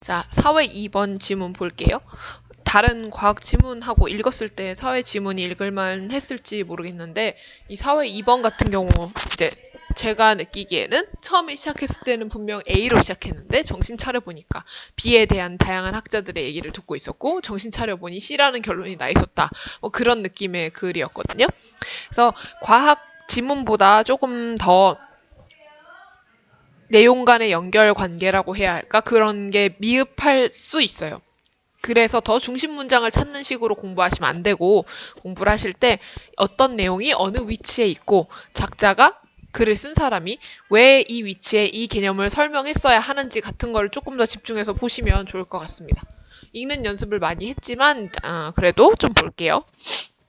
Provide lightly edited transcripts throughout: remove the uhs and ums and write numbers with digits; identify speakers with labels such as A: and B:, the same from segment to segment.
A: 자, 사회 2번 지문 볼게요. 다른 과학 지문하고 읽었을 때 사회 지문이 읽을만 했을지 모르겠는데 이 사회 2번 같은 경우 이제 제가 느끼기에는 처음에 시작했을 때는 분명 A로 시작했는데 정신 차려보니까 B에 대한 다양한 학자들의 얘기를 듣고 있었고 정신 차려보니 C라는 결론이 나 있었다. 뭐 그런 느낌의 글이었거든요. 그래서 과학 지문보다 조금 더 내용 간의 연결 관계라고 해야 할까? 그런 게 미흡할 수 있어요. 그래서 더 중심 문장을 찾는 식으로 공부하시면 안 되고 공부를 하실 때 어떤 내용이 어느 위치에 있고 작자가 글을 쓴 사람이 왜 이 위치에 이 개념을 설명했어야 하는지 같은 걸 조금 더 집중해서 보시면 좋을 것 같습니다. 읽는 연습을 많이 했지만 그래도 좀 볼게요.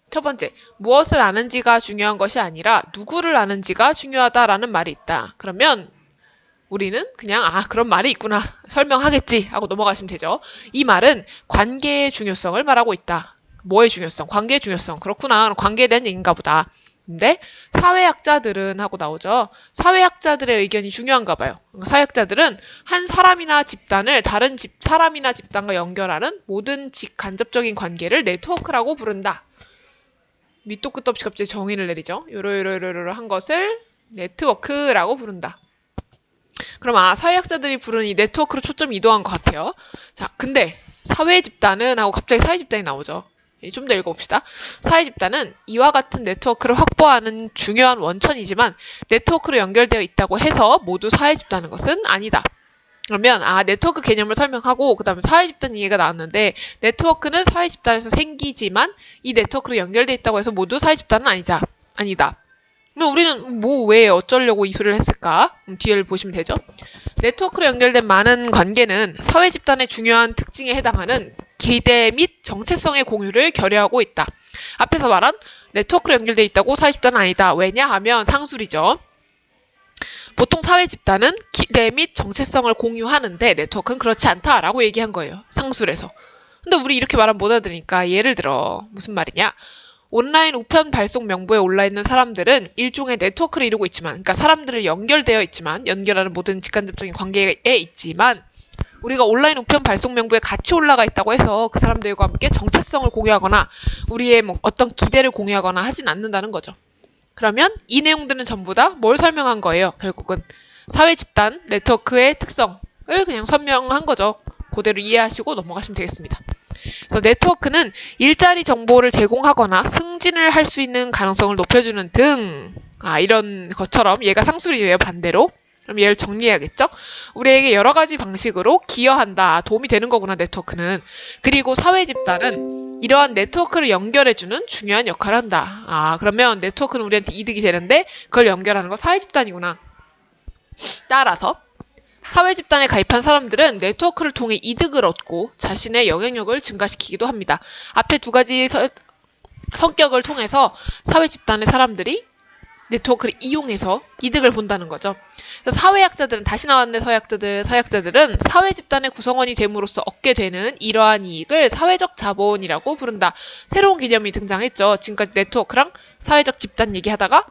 A: 첫 번째, 무엇을 아는지가 중요한 것이 아니라 누구를 아는지가 중요하다라는 말이 있다. 그러면 우리는 그냥 그런 말이 있구나 설명하겠지 하고 넘어가시면 되죠. 이 말은 관계의 중요성을 말하고 있다. 뭐의 중요성? 관계의 중요성. 그렇구나. 관계에 대한 얘기인가 보다. 근데 사회학자들은 하고 나오죠. 사회학자들의 의견이 중요한가 봐요. 사회학자들은 한 사람이나 집단을 다른 사람이나 집단과 연결하는 모든 직간접적인 관계를 네트워크라고 부른다. 밑도 끝도 없이 갑자기 정의를 내리죠. 요러요러요러 한 것을 네트워크라고 부른다. 그럼 사회학자들이 부르는 이 네트워크로 초점이 이동한 것 같아요. 자, 근데 사회 집단은 하고 갑자기 사회 집단이 나오죠. 좀 더 읽어봅시다. 사회 집단은 이와 같은 네트워크를 확보하는 중요한 원천이지만 네트워크로 연결되어 있다고 해서 모두 사회 집단인 것은 아니다. 그러면 네트워크 개념을 설명하고 그 다음에 사회 집단 얘기가 나왔는데 네트워크는 사회 집단에서 생기지만 이 네트워크로 연결되어 있다고 해서 모두 사회 집단은 아니다. 그럼 우리는 왜 어쩌려고 이 소리를 했을까? 뒤를 보시면 되죠. 네트워크로 연결된 많은 관계는 사회 집단의 중요한 특징에 해당하는 기대 및 정체성의 공유를 결여하고 있다. 앞에서 말한 네트워크로 연결되어 있다고 사회 집단은 아니다. 왜냐하면 상술이죠. 보통 사회 집단은 기대 및 정체성을 공유하는데 네트워크는 그렇지 않다라고 얘기한 거예요. 상술에서. 근데 우리 이렇게 말하면 못 알아들으니까 예를 들어 무슨 말이냐. 온라인 우편 발송 명부에 올라있는 사람들은 일종의 네트워크를 이루고 있지만, 그러니까 사람들을 연결되어 있지만, 연결하는 모든 직간접적인 관계에 있지만, 우리가 온라인 우편 발송 명부에 같이 올라가 있다고 해서 그 사람들과 함께 정체성을 공유하거나 우리의 어떤 기대를 공유하거나 하진 않는다는 거죠. 그러면 이 내용들은 전부 다 뭘 설명한 거예요? 결국은 사회 집단 네트워크의 특성을 그냥 설명한 거죠. 그대로 이해하시고 넘어가시면 되겠습니다. 그래서 네트워크는 일자리 정보를 제공하거나 승진을 할 수 있는 가능성을 높여주는 등 이런 것처럼 얘가 상술이에요. 반대로. 그럼 얘를 정리해야겠죠? 우리에게 여러 가지 방식으로 기여한다. 도움이 되는 거구나 네트워크는. 그리고 사회 집단은 이러한 네트워크를 연결해주는 중요한 역할을 한다. 그러면 네트워크는 우리한테 이득이 되는데 그걸 연결하는 거 사회 집단이구나. 따라서 사회 집단에 가입한 사람들은 네트워크를 통해 이득을 얻고 자신의 영향력을 증가시키기도 합니다. 앞에 두 가지 성격을 통해서 사회 집단의 사람들이 네트워크를 이용해서 이득을 본다는 거죠. 그래서 사회학자들은 다시 나왔네. 사회학자들은 사회 집단의 구성원이 됨으로써 얻게 되는 이러한 이익을 사회적 자본이라고 부른다. 새로운 개념이 등장했죠. 지금까지 네트워크랑 사회적 집단 얘기하다가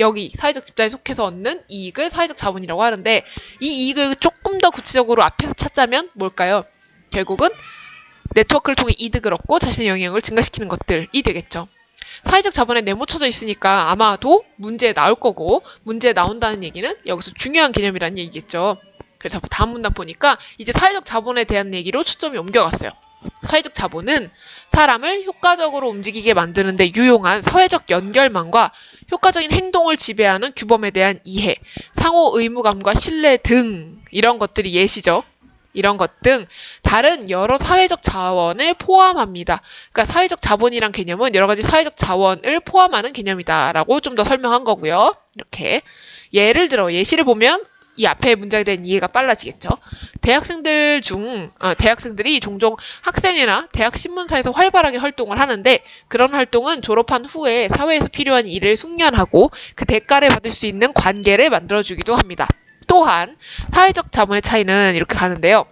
A: 여기 사회적 집단에 속해서 얻는 이익을 사회적 자본이라고 하는데 이 이익을 조금 더 구체적으로 앞에서 찾자면 뭘까요? 결국은 네트워크를 통해 이득을 얻고 자신의 영향을 증가시키는 것들이 되겠죠. 사회적 자본에 네모쳐져 있으니까 아마도 문제에 나올 거고 문제에 나온다는 얘기는 여기서 중요한 개념이라는 얘기겠죠. 그래서 다음 문단 보니까 이제 사회적 자본에 대한 얘기로 초점이 옮겨갔어요. 사회적 자본은 사람을 효과적으로 움직이게 만드는 데 유용한 사회적 연결망과 효과적인 행동을 지배하는 규범에 대한 이해, 상호 의무감과 신뢰 등 이런 것들이 예시죠. 이런 것 등 다른 여러 사회적 자원을 포함합니다. 그러니까 사회적 자본이란 개념은 여러 가지 사회적 자원을 포함하는 개념이다 라고 좀 더 설명한 거고요. 이렇게 예를 들어 예시를 보면 이 앞에 문장에 대한 이해가 빨라지겠죠. 대학생들이 종종 학생회나 대학 신문사에서 활발하게 활동을 하는데 그런 활동은 졸업한 후에 사회에서 필요한 일을 숙련하고 그 대가를 받을 수 있는 관계를 만들어주기도 합니다. 또한 사회적 자본의 차이는 이렇게 가는데요.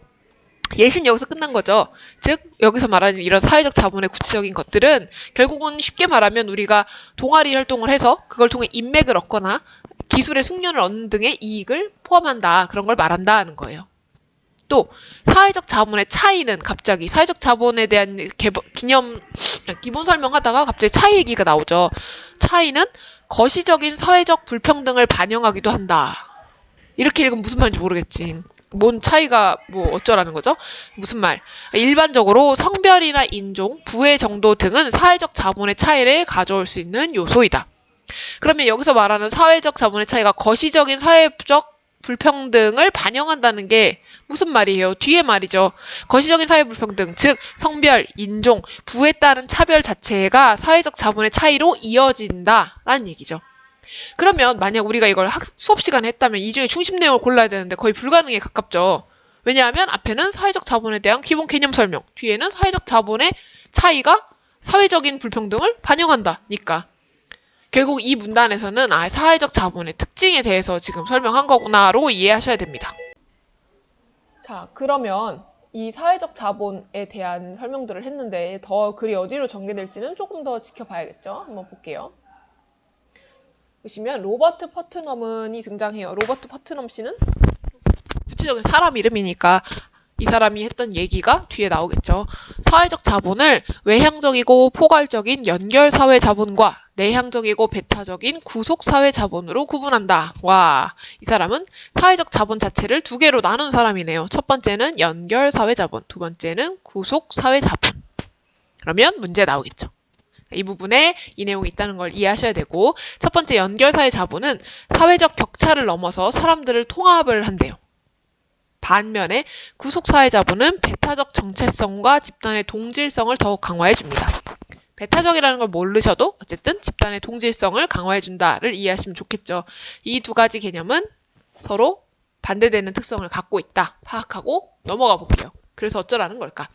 A: 예시는 여기서 끝난 거죠. 즉 여기서 말하는 이런 사회적 자본의 구체적인 것들은 결국은 쉽게 말하면 우리가 동아리 활동을 해서 그걸 통해 인맥을 얻거나 기술의 숙련을 얻는 등의 이익을 포함한다. 그런 걸 말한다 하는 거예요. 또 사회적 자본의 차이는 갑자기 사회적 자본에 대한 기본 설명하다가 갑자기 차이 얘기가 나오죠. 차이는 거시적인 사회적 불평등을 반영하기도 한다. 이렇게 읽으면 무슨 말인지 모르겠지. 뭔 차이가 뭐 어쩌라는 거죠? 무슨 말? 일반적으로 성별이나 인종, 부의 정도 등은 사회적 자본의 차이를 가져올 수 있는 요소이다. 그러면 여기서 말하는 사회적 자본의 차이가 거시적인 사회적 불평등을 반영한다는 게 무슨 말이에요? 뒤에 말이죠. 거시적인 사회 불평등, 즉 성별, 인종, 부에 따른 차별 자체가 사회적 자본의 차이로 이어진다라는 얘기죠. 그러면 만약 우리가 이걸 수업 시간에 했다면 이 중에 중심 내용을 골라야 되는데 거의 불가능에 가깝죠. 왜냐하면 앞에는 사회적 자본에 대한 기본 개념 설명, 뒤에는 사회적 자본의 차이가 사회적인 불평등을 반영한다니까. 결국 이 문단에서는 사회적 자본의 특징에 대해서 지금 설명한 거구나로 이해하셔야 됩니다. 자, 그러면 이 사회적 자본에 대한 설명들을 했는데 더 글이 어디로 전개될지는 조금 더 지켜봐야겠죠. 한번 볼게요. 보시면 로버트 퍼트넘이 등장해요. 로버트 퍼트넘 씨는 구체적인 사람 이름이니까 이 사람이 했던 얘기가 뒤에 나오겠죠. 사회적 자본을 외향적이고 포괄적인 연결사회 자본과 내향적이고 배타적인 구속사회 자본으로 구분한다. 와, 이 사람은 사회적 자본 자체를 두 개로 나눈 사람이네요. 첫 번째는 연결사회 자본, 두 번째는 구속사회 자본. 그러면 문제 나오겠죠. 이 부분에 이 내용이 있다는 걸 이해하셔야 되고, 첫 번째 연결사회 자본은 사회적 격차를 넘어서 사람들을 통합을 한대요. 반면에 구속사회 자본은 배타적 정체성과 집단의 동질성을 더욱 강화해줍니다. 배타적이라는 걸 모르셔도 어쨌든 집단의 동질성을 강화해준다를 이해하시면 좋겠죠. 이 두 가지 개념은 서로 반대되는 특성을 갖고 있다. 파악하고 넘어가 볼게요. 그래서 어쩌라는 걸까?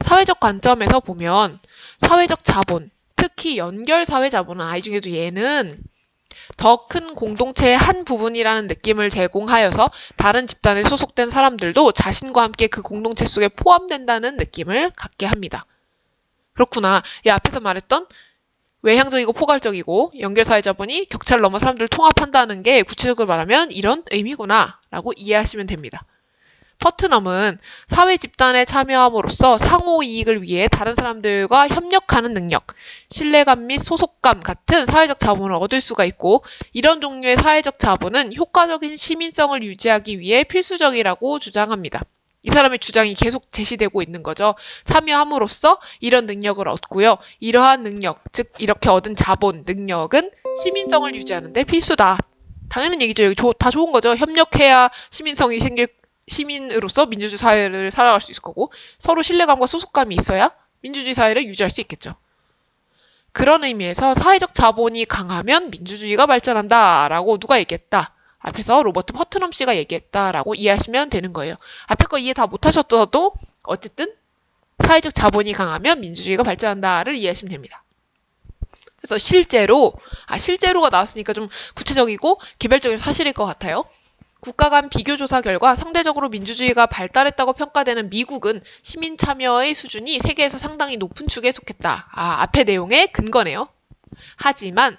A: 사회적 관점에서 보면 사회적 자본, 특히 연결사회 자본은 이 중에도 얘는 더 큰 공동체의 한 부분이라는 느낌을 제공하여서 다른 집단에 소속된 사람들도 자신과 함께 그 공동체 속에 포함된다는 느낌을 갖게 합니다. 그렇구나. 이 앞에서 말했던 외향적이고 포괄적이고 연결사회 자본이 격차를 넘어 사람들을 통합한다는 게 구체적으로 말하면 이런 의미구나 라고 이해하시면 됩니다. 퍼트넘은 사회 집단에 참여함으로써 상호 이익을 위해 다른 사람들과 협력하는 능력, 신뢰감 및 소속감 같은 사회적 자본을 얻을 수가 있고, 이런 종류의 사회적 자본은 효과적인 시민성을 유지하기 위해 필수적이라고 주장합니다. 이 사람의 주장이 계속 제시되고 있는 거죠. 참여함으로써 이런 능력을 얻고요. 이러한 능력, 즉 이렇게 얻은 자본, 능력은 시민성을 유지하는 데 필수다. 당연한 얘기죠. 여기 다 좋은 거죠. 협력해야 시민성이 시민으로서 민주주의 사회를 살아갈 수 있을 거고, 서로 신뢰감과 소속감이 있어야 민주주의 사회를 유지할 수 있겠죠. 그런 의미에서 사회적 자본이 강하면 민주주의가 발전한다 라고 누가 얘기했다. 앞에서 로버트 퍼트넘 씨가 얘기했다라고 이해하시면 되는 거예요. 앞에 거 이해 다 못하셨어도 어쨌든 사회적 자본이 강하면 민주주의가 발전한다를 이해하시면 됩니다. 그래서 실제로가 나왔으니까 좀 구체적이고 개별적인 사실일 것 같아요. 국가 간 비교조사 결과 상대적으로 민주주의가 발달했다고 평가되는 미국은 시민 참여의 수준이 세계에서 상당히 높은 축에 속했다. 앞의 내용의 근거네요. 하지만이면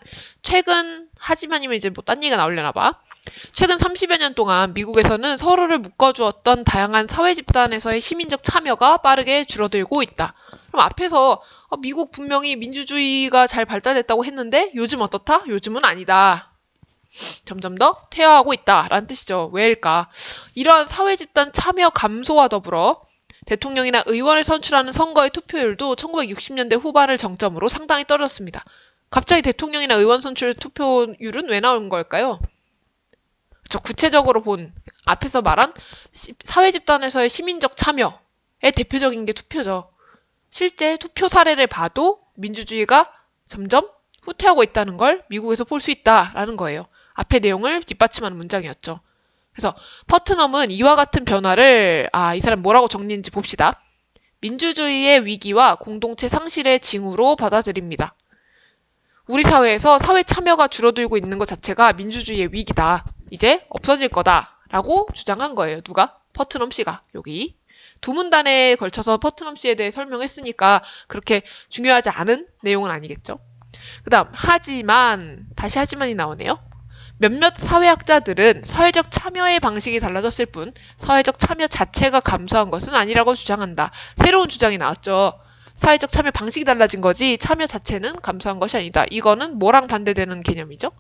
A: 이제 뭐 딴 얘기가 나오려나 봐. 최근 30여 년 동안 미국에서는 서로를 묶어주었던 다양한 사회 집단에서의 시민적 참여가 빠르게 줄어들고 있다. 그럼 앞에서 미국 분명히 민주주의가 잘 발달됐다고 했는데 요즘 어떻다? 요즘은 아니다. 점점 더 퇴화하고 있다라는 뜻이죠. 왜일까? 이러한 사회 집단 참여 감소와 더불어 대통령이나 의원을 선출하는 선거의 투표율도 1960년대 후반을 정점으로 상당히 떨어졌습니다. 갑자기 대통령이나 의원 선출 투표율은 왜 나온 걸까요? 구체적으로 본 앞에서 말한 사회 집단에서의 시민적 참여의 대표적인 게 투표죠. 실제 투표 사례를 봐도 민주주의가 점점 후퇴하고 있다는 걸 미국에서 볼 수 있다라는 거예요. 앞의 내용을 뒷받침하는 문장이었죠. 그래서 퍼트넘은 이와 같은 변화를 이 사람 뭐라고 정리했는지 봅시다. 민주주의의 위기와 공동체 상실의 징후로 받아들입니다. 우리 사회에서 사회 참여가 줄어들고 있는 것 자체가 민주주의의 위기다. 이제 없어질 거다라고 주장한 거예요. 누가? 퍼트넘 씨가. 여기 두 문단에 걸쳐서 퍼트넘 씨에 대해 설명했으니까 그렇게 중요하지 않은 내용은 아니겠죠. 그 다음 하지만이 나오네요. 몇몇 사회학자들은 사회적 참여의 방식이 달라졌을 뿐 사회적 참여 자체가 감소한 것은 아니라고 주장한다. 새로운 주장이 나왔죠. 사회적 참여 방식이 달라진 거지 참여 자체는 감소한 것이 아니다. 이거는 뭐랑 반대되는 개념이죠?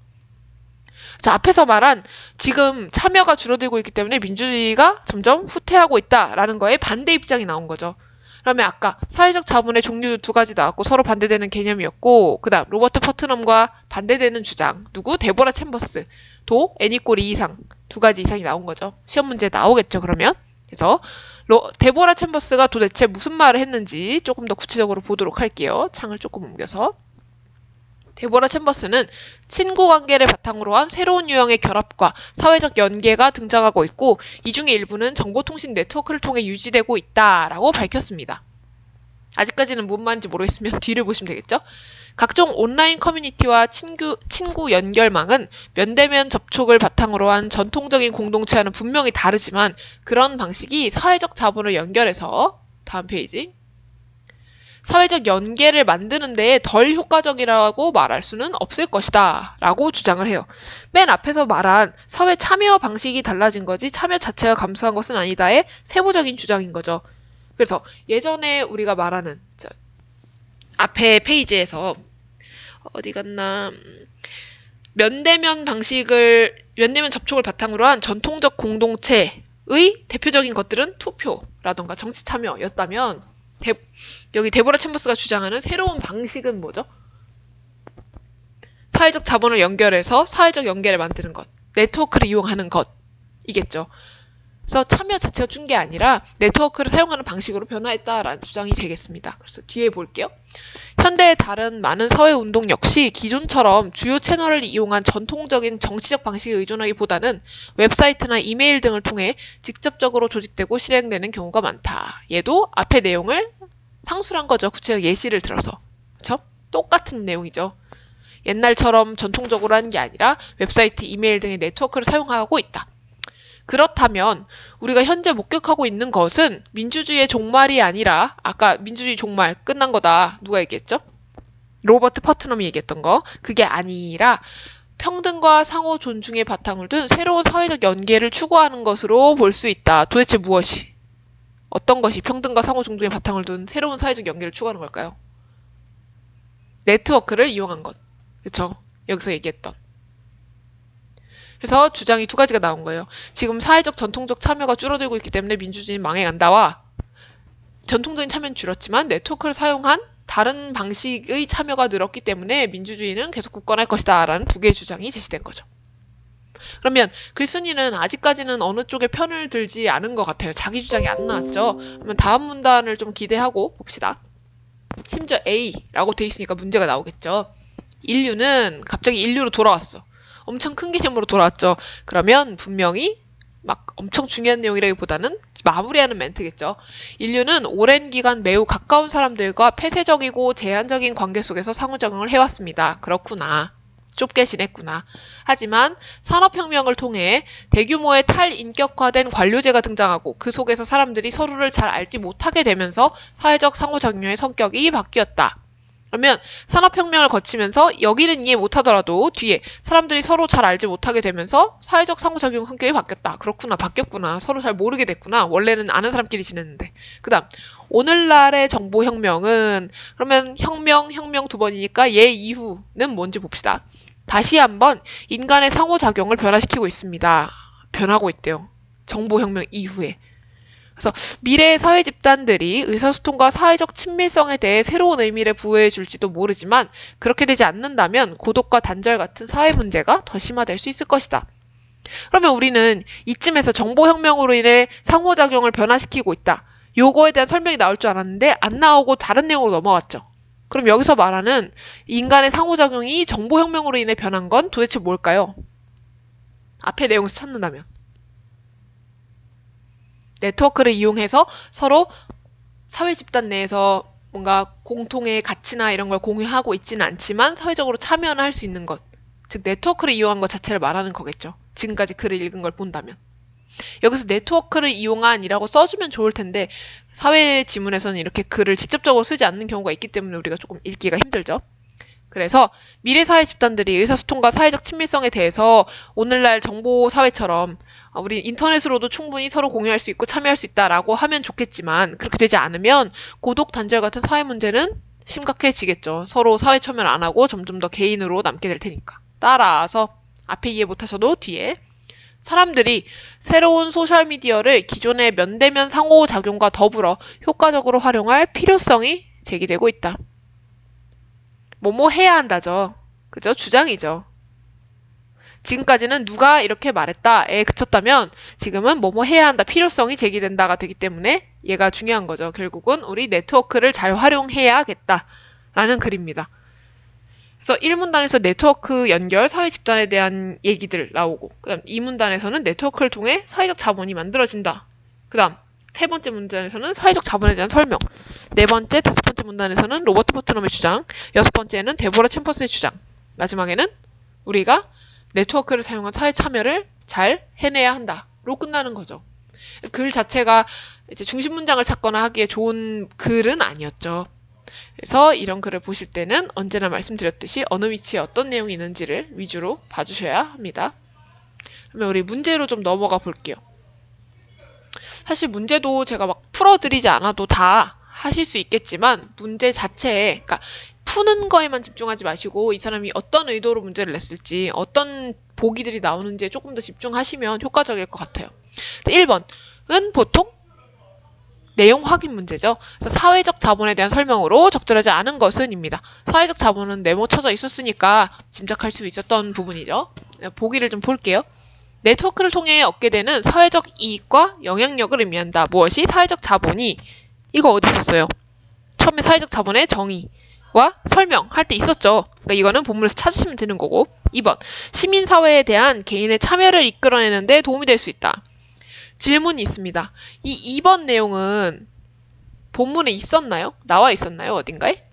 A: 자, 앞에서 말한 지금 참여가 줄어들고 있기 때문에 민주주의가 점점 후퇴하고 있다라는 거에 반대 입장이 나온 거죠. 그러면 아까 사회적 자본의 종류 두 가지 나왔고 서로 반대되는 개념이었고 그 다음 로버트 퍼트넘과 반대되는 주장 누구? 데보라 챔버스 도 n=2 이상 두 가지 이상이 나온 거죠. 시험 문제 나오겠죠 그러면. 그래서 데보라 챔버스가 도대체 무슨 말을 했는지 조금 더 구체적으로 보도록 할게요. 창을 조금 옮겨서. 데보라 챔버스는 친구 관계를 바탕으로 한 새로운 유형의 결합과 사회적 연계가 등장하고 있고 이 중에 일부는 정보통신 네트워크를 통해 유지되고 있다라고 밝혔습니다. 아직까지는 뭔 말인지 모르겠으면 뒤를 보시면 되겠죠? 각종 온라인 커뮤니티와 친구 연결망은 면대면 접촉을 바탕으로 한 전통적인 공동체와는 분명히 다르지만 그런 방식이 사회적 자본을 연결해서 다음 페이지 사회적 연계를 만드는 데에 덜 효과적이라고 말할 수는 없을 것이다 라고 주장을 해요. 맨 앞에서 말한 사회 참여 방식이 달라진 거지 참여 자체가 감소한 것은 아니다의 세부적인 주장인 거죠. 그래서 예전에 우리가 말하는 앞에 페이지에서 어디 갔나 면대면 접촉을 바탕으로 한 전통적 공동체의 대표적인 것들은 투표라던가 정치 참여였다면 여기 데보라 챔버스가 주장하는 새로운 방식은 뭐죠? 사회적 자본을 연결해서 사회적 연계를 만드는 것, 네트워크를 이용하는 것이겠죠. 그래서 참여 자체가 준 게 아니라 네트워크를 사용하는 방식으로 변화했다라는 주장이 되겠습니다. 그래서 뒤에 볼게요. 현대의 다른 많은 사회운동 역시 기존처럼 주요 채널을 이용한 전통적인 정치적 방식에 의존하기보다는 웹사이트나 이메일 등을 통해 직접적으로 조직되고 실행되는 경우가 많다. 얘도 앞의 내용을 상술한 거죠. 구체적 예시를 들어서. 그쵸? 똑같은 내용이죠. 옛날처럼 전통적으로 하는 게 아니라 웹사이트, 이메일 등의 네트워크를 사용하고 있다. 그렇다면 우리가 현재 목격하고 있는 것은 민주주의의 종말이 아니라 아까 민주주의 종말 끝난 거다. 누가 얘기했죠? 로버트 퍼트넘이 얘기했던 거. 그게 아니라 평등과 상호 존중의 바탕을 둔 새로운 사회적 연계를 추구하는 것으로 볼 수 있다. 도대체 무엇이? 어떤 것이 평등과 상호 존중의 바탕을 둔 새로운 사회적 연계를 추구하는 걸까요? 네트워크를 이용한 것. 그쵸? 여기서 얘기했던. 그래서 주장이 두 가지가 나온 거예요. 지금 사회적 전통적 참여가 줄어들고 있기 때문에 민주주의는 망해간다와 전통적인 참여는 줄었지만 네트워크를 사용한 다른 방식의 참여가 늘었기 때문에 민주주의는 계속 굳건할 것이다 라는 두 개의 주장이 제시된 거죠. 그러면 글쓴이는 아직까지는 어느 쪽에 편을 들지 않은 것 같아요. 자기 주장이 안 나왔죠. 그러면 다음 문단을 좀 기대하고 봅시다. 심지어 A라고 돼 있으니까 문제가 나오겠죠. 인류는 갑자기 인류로 돌아왔어. 엄청 큰 개념으로 돌아왔죠. 그러면 분명히 막 엄청 중요한 내용이라기보다는 마무리하는 멘트겠죠. 인류는 오랜 기간 매우 가까운 사람들과 폐쇄적이고 제한적인 관계 속에서 상호작용을 해왔습니다. 그렇구나. 좁게 지냈구나. 하지만 산업혁명을 통해 대규모의 탈인격화된 관료제가 등장하고 그 속에서 사람들이 서로를 잘 알지 못하게 되면서 사회적 상호작용의 성격이 바뀌었다. 그러면 산업혁명을 거치면서 여기는 이해 못하더라도 뒤에 사람들이 서로 잘 알지 못하게 되면서 사회적 상호작용 성격이 바뀌었다. 그렇구나. 바뀌었구나. 서로 잘 모르게 됐구나. 원래는 아는 사람끼리 지냈는데. 그 다음 오늘날의 정보혁명은 그러면 혁명 두 번이니까 얘 이후는 뭔지 봅시다. 다시 한번 인간의 상호작용을 변화시키고 있습니다. 변하고 있대요. 정보혁명 이후에. 그래서 미래의 사회 집단들이 의사소통과 사회적 친밀성에 대해 새로운 의미를 부여해 줄지도 모르지만 그렇게 되지 않는다면 고독과 단절 같은 사회 문제가 더 심화될 수 있을 것이다. 그러면 우리는 이쯤에서 정보혁명으로 인해 상호작용을 변화시키고 있다. 요거에 대한 설명이 나올 줄 알았는데 안 나오고 다른 내용으로 넘어갔죠. 그럼 여기서 말하는 인간의 상호작용이 정보혁명으로 인해 변한 건 도대체 뭘까요? 앞의 내용에서 찾는다면. 네트워크를 이용해서 서로 사회 집단 내에서 뭔가 공통의 가치나 이런 걸 공유하고 있지는 않지만 사회적으로 참여는 할 수 있는 것. 즉 네트워크를 이용한 것 자체를 말하는 거겠죠. 지금까지 글을 읽은 걸 본다면. 여기서 네트워크를 이용한이라고 써주면 좋을 텐데 사회 지문에서는 이렇게 글을 직접적으로 쓰지 않는 경우가 있기 때문에 우리가 조금 읽기가 힘들죠. 그래서 미래사회 집단들이 의사소통과 사회적 친밀성에 대해서 오늘날 정보사회처럼 우리 인터넷으로도 충분히 서로 공유할 수 있고 참여할 수 있다라고 하면 좋겠지만 그렇게 되지 않으면 고독, 단절 같은 사회 문제는 심각해지겠죠. 서로 사회 참여를 안 하고 점점 더 개인으로 남게 될 테니까. 따라서 앞에 이해 못하셔도 뒤에 사람들이 새로운 소셜미디어를 기존의 면대면 상호작용과 더불어 효과적으로 활용할 필요성이 제기되고 있다. 뭐뭐 해야 한다죠. 그죠? 주장이죠. 지금까지는 누가 이렇게 말했다에 그쳤다면 지금은 뭐뭐 해야 한다, 필요성이 제기된다가 되기 때문에 얘가 중요한 거죠. 결국은 우리 네트워크를 잘 활용해야겠다라는 글입니다. 그래서 1문단에서 네트워크 연결, 사회 집단에 대한 얘기들 나오고 그다음 2문단에서는 네트워크를 통해 사회적 자본이 만들어진다. 그다음 세 번째 문단에서는 사회적 자본에 대한 설명, 네 번째, 다섯 번째 문단에서는 로버트 포트넘의 주장, 여섯 번째는 데보라 챔퍼스의 주장, 마지막에는 우리가 네트워크를 사용한 사회 참여를 잘 해내야 한다로 끝나는 거죠. 글 자체가 이제 중심 문장을 찾거나 하기에 좋은 글은 아니었죠. 그래서 이런 글을 보실 때는 언제나 말씀드렸듯이 어느 위치에 어떤 내용이 있는지를 위주로 봐주셔야 합니다. 그러면 우리 문제로 좀 넘어가 볼게요. 사실 문제도 제가 막 풀어드리지 않아도 다 하실 수 있겠지만 문제 자체에, 그러니까 푸는 거에만 집중하지 마시고 이 사람이 어떤 의도로 문제를 냈을지 어떤 보기들이 나오는지에 조금 더 집중하시면 효과적일 것 같아요. 1번은 보통 내용 확인 문제죠. 그래서 사회적 자본에 대한 설명으로 적절하지 않은 것은입니다. 사회적 자본은 네모쳐져 있었으니까 짐작할 수 있었던 부분이죠. 보기를 좀 볼게요. 네트워크를 통해 얻게 되는 사회적 이익과 영향력을 의미한다. 무엇이? 사회적 자본이. 이거 어디 있었어요? 처음에 사회적 자본의 정의와 설명할 때 있었죠. 그러니까 이거는 본문에서 찾으시면 되는 거고. 2번. 시민사회에 대한 개인의 참여를 이끌어내는 데 도움이 될 수 있다. 질문이 있습니다. 이 2번 내용은 본문에 있었나요? 나와 있었나요? 어딘가에?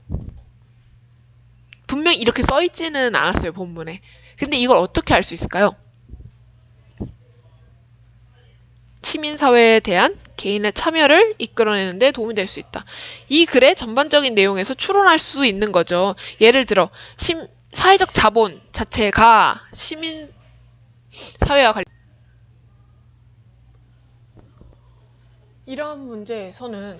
A: 분명히 이렇게 써있지는 않았어요, 본문에. 근데 이걸 어떻게 알 수 있을까요? 시민사회에 대한 개인의 참여를 이끌어내는 데 도움이 될 수 있다. 이 글의 전반적인 내용에서 추론할 수 있는 거죠. 예를 들어 사회적 자본 자체가 시민사회와 관련 이런 문제에서는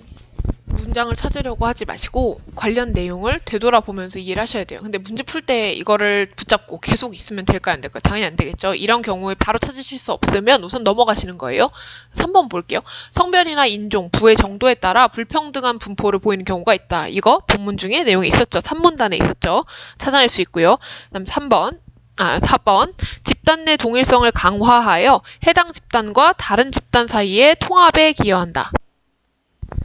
A: 문장을 찾으려고 하지 마시고 관련 내용을 되돌아보면서 이해를 하셔야 돼요. 근데 문제 풀 때 이거를 붙잡고 계속 있으면 될까요? 안 될까요? 당연히 안 되겠죠. 이런 경우에 바로 찾으실 수 없으면 우선 넘어가시는 거예요. 3번 볼게요. 성별이나 인종, 부의 정도에 따라 불평등한 분포를 보이는 경우가 있다. 이거 본문 중에 내용이 있었죠. 3문단에 있었죠. 찾아낼 수 있고요. 그다음 4번. 집단 내 동일성을 강화하여 해당 집단과 다른 집단 사이의 통합에 기여한다.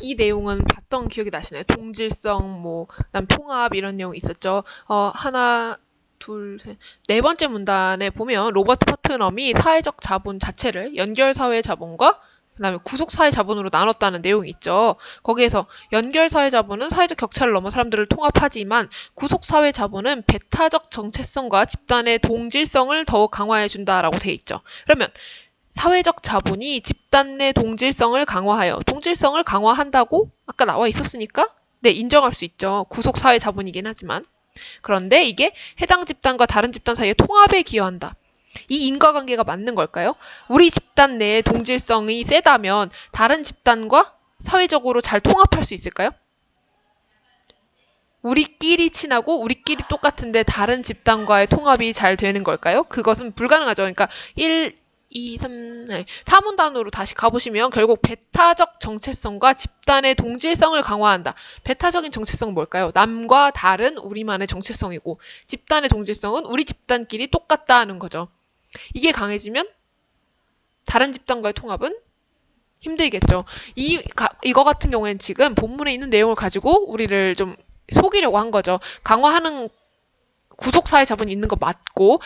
A: 이 내용은 봤던 기억이 나시나요? 동질성, 그다음 통합 이런 내용 있었죠. 하나, 둘, 셋. 네 번째 문단에 보면 로버트 퍼트넘이 사회적 자본 자체를 연결사회 자본과 그다음에 구속사회 자본으로 나눴다는 내용이 있죠. 거기에서 연결사회 자본은 사회적 격차를 넘어 사람들을 통합하지만 구속사회 자본은 배타적 정체성과 집단의 동질성을 더욱 강화해준다라고 돼 있죠. 그러면 사회적 자본이 집단 내 동질성을 강화하여 동질성을 강화한다고 아까 나와 있었으니까 네, 인정할 수 있죠. 구속사회 자본이긴 하지만 그런데 이게 해당 집단과 다른 집단 사이의 통합에 기여한다. 이 인과관계가 맞는 걸까요? 우리 집단 내의 동질성이 세다면 다른 집단과 사회적으로 잘 통합할 수 있을까요? 우리끼리 친하고 우리끼리 똑같은데 다른 집단과의 통합이 잘 되는 걸까요? 그것은 불가능하죠. 그러니까 2, 3, 4문단으로 다시 가보시면 결국 배타적 정체성과 집단의 동질성을 강화한다. 배타적인 정체성은 뭘까요? 남과 다른 우리만의 정체성이고 집단의 동질성은 우리 집단끼리 똑같다는 거죠. 이게 강해지면 다른 집단과의 통합은 힘들겠죠. 이거 같은 경우에는 지금 본문에 있는 내용을 가지고 우리를 좀 속이려고 한 거죠. 강화하는 구속사회 자본이 있는 거 맞고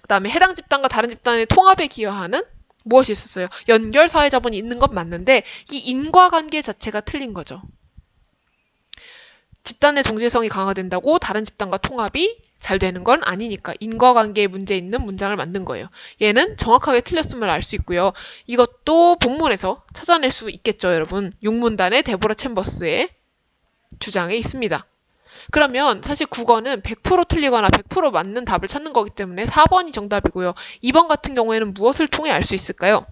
A: 그다음에 해당 집단과 다른 집단의 통합에 기여하는 무엇이 있었어요? 연결사회 자본이 있는 건 맞는데 이 인과관계 자체가 틀린 거죠. 집단의 동질성이 강화된다고 다른 집단과 통합이 잘 되는 건 아니니까 인과관계에 문제 있는 문장을 만든 거예요. 얘는 정확하게 틀렸음을 알 수 있고요. 이것도 본문에서 찾아낼 수 있겠죠, 여러분. 6문단의 데보라 챔버스의 주장에 있습니다. 그러면 사실 국어는 100% 틀리거나 100% 맞는 답을 찾는 거기 때문에 4번이 정답이고요. 2번 같은 경우에는 무엇을 통해 알 수 있을까요?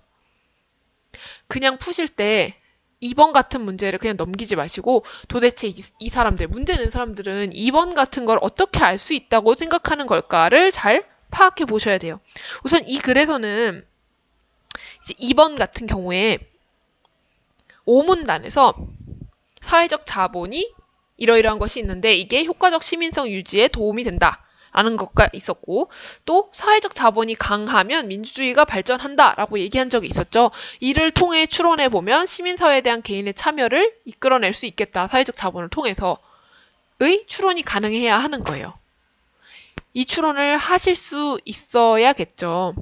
A: 그냥 푸실 때 2번 같은 문제를 그냥 넘기지 마시고 도대체 이 사람들, 문제 낸 사람들은 2번 같은 걸 어떻게 알 수 있다고 생각하는 걸까를 잘 파악해 보셔야 돼요. 우선 이 글에서는 이제 2번 같은 경우에 5문단에서 사회적 자본이 이러이러한 것이 있는데 이게 효과적 시민성 유지에 도움이 된다. 라는 것가 있었고 또 사회적 자본이 강하면 민주주의가 발전한다 라고 얘기한 적이 있었죠. 이를 통해 추론해 보면 시민사회에 대한 개인의 참여를 이끌어낼 수 있겠다. 사회적 자본을 통해서의 추론이 가능해야 하는 거예요. 이 추론을 하실 수 있어야겠죠.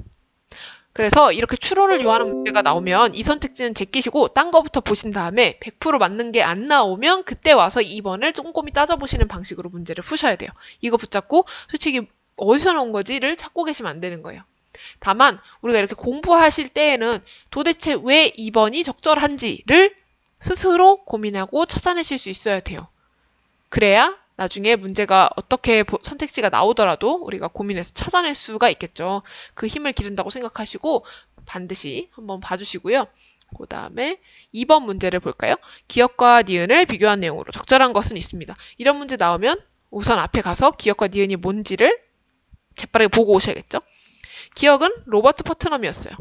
A: 그래서 이렇게 추론을 요하는 문제가 나오면 이 선택지는 제끼시고 딴 거부터 보신 다음에 100% 맞는 게 안 나오면 그때 와서 2번을 꼼꼼히 따져보시는 방식으로 문제를 푸셔야 돼요. 이거 붙잡고 솔직히 어디서 나온 거지를 찾고 계시면 안 되는 거예요. 다만 우리가 이렇게 공부하실 때에는 도대체 왜 2번이 적절한지를 스스로 고민하고 찾아내실 수 있어야 돼요. 그래야 나중에 문제가 어떻게 선택지가 나오더라도 우리가 고민해서 찾아낼 수가 있겠죠. 그 힘을 기른다고 생각하시고 반드시 한번 봐주시고요. 그 다음에 2번 문제를 볼까요? 기역과 니은을 비교한 내용으로 적절한 것은 있습니다. 이런 문제 나오면 우선 앞에 가서 기역과 니은이 뭔지를 재빠르게 보고 오셔야겠죠. 기역은 로버트 퍼트넘이었어요.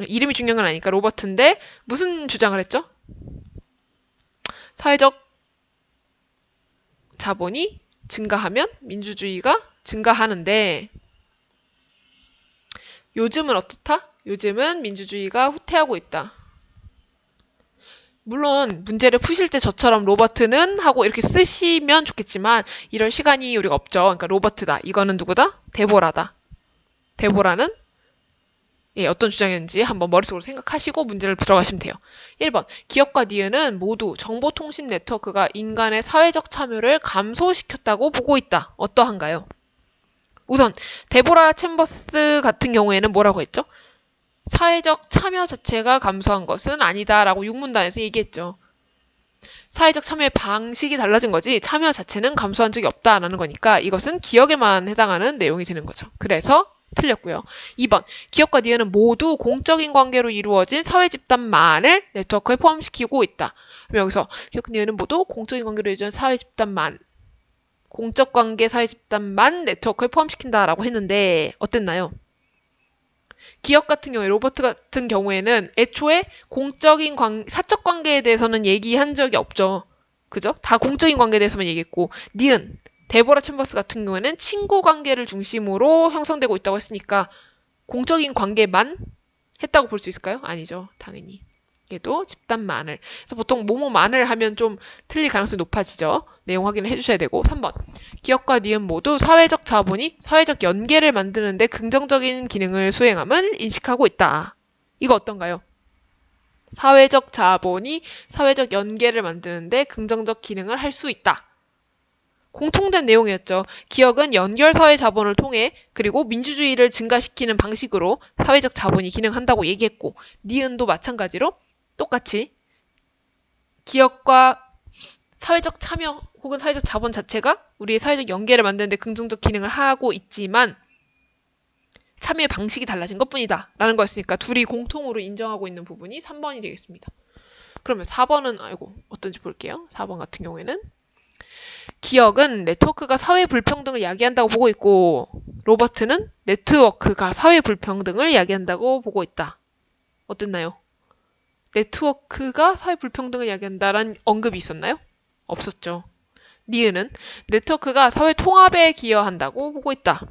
A: 이름이 중요한 건 아니니까 로버트인데 무슨 주장을 했죠? 사회적 자본이 증가하면 민주주의가 증가하는데 요즘은 어떻다? 요즘은 민주주의가 후퇴하고 있다. 물론 문제를 푸실 때 저처럼 로버트는 하고 이렇게 쓰시면 좋겠지만 이럴 시간이 우리가 없죠. 그러니까 로버트다. 이거는 누구다? 데보라다. 데보라는 어떤 주장이었는지 한번 머릿속으로 생각하시고 문제를 들어가시면 돼요. 1번. 기업과 니은은 모두 정보통신 네트워크가 인간의 사회적 참여를 감소시켰다고 보고 있다. 어떠한가요? 우선 데보라 챔버스 같은 경우에는 뭐라고 했죠? 사회적 참여 자체가 감소한 것은 아니다라고 6문단에서 얘기했죠. 사회적 참여의 방식이 달라진 거지 참여 자체는 감소한 적이 없다라는 거니까 이것은 기억에만 해당하는 내용이 되는 거죠. 그래서 틀렸고요. 2번. 기업과 니은은 모두 공적인 관계로 이루어진 사회 집단만을 네트워크에 포함시키고 있다. 그럼 여기서 기업과 니은은 모두 공적인 관계로 이루어진 사회 집단만, 공적 관계 사회 집단만 네트워크에 포함시킨다라고 했는데 어땠나요? 기업 같은 경우에 로버트 같은 경우에는 애초에 공적인 사적 관계에 대해서는 얘기한 적이 없죠. 그죠? 다 공적인 관계에 대해서만 얘기했고 니은 데보라 챔버스 같은 경우에는 친구 관계를 중심으로 형성되고 있다고 했으니까 공적인 관계만 했다고 볼 수 있을까요? 아니죠. 당연히. 얘도 집단만을. 그래서 보통 뭐뭐만을 하면 좀 틀릴 가능성이 높아지죠. 내용 확인을 해주셔야 되고 3번. 기업과 니은 모두 사회적 자본이 사회적 연계를 만드는데 긍정적인 기능을 수행함을 인식하고 있다. 이거 어떤가요? 사회적 자본이 사회적 연계를 만드는데 긍정적 기능을 할 수 있다. 공통된 내용이었죠. 기업은 연결사회 자본을 통해 그리고 민주주의를 증가시키는 방식으로 사회적 자본이 기능한다고 얘기했고 니은도 마찬가지로 똑같이 기업과 사회적 참여 혹은 사회적 자본 자체가 우리의 사회적 연계를 만드는 데 긍정적 기능을 하고 있지만 참여의 방식이 달라진 것뿐이다 라는 거였으니까 둘이 공통으로 인정하고 있는 부분이 3번이 되겠습니다. 그러면 4번은 어떤지 볼게요. 4번 같은 경우에는 기역은 네트워크가 사회 불평등을 야기한다고 보고 있고 로버트는 네트워크가 사회 불평등을 야기한다고 보고 있다. 어땠나요? 네트워크가 사회 불평등을 야기한다라는 언급이 있었나요? 없었죠. 니은은 네트워크가 사회 통합에 기여한다고 보고 있다.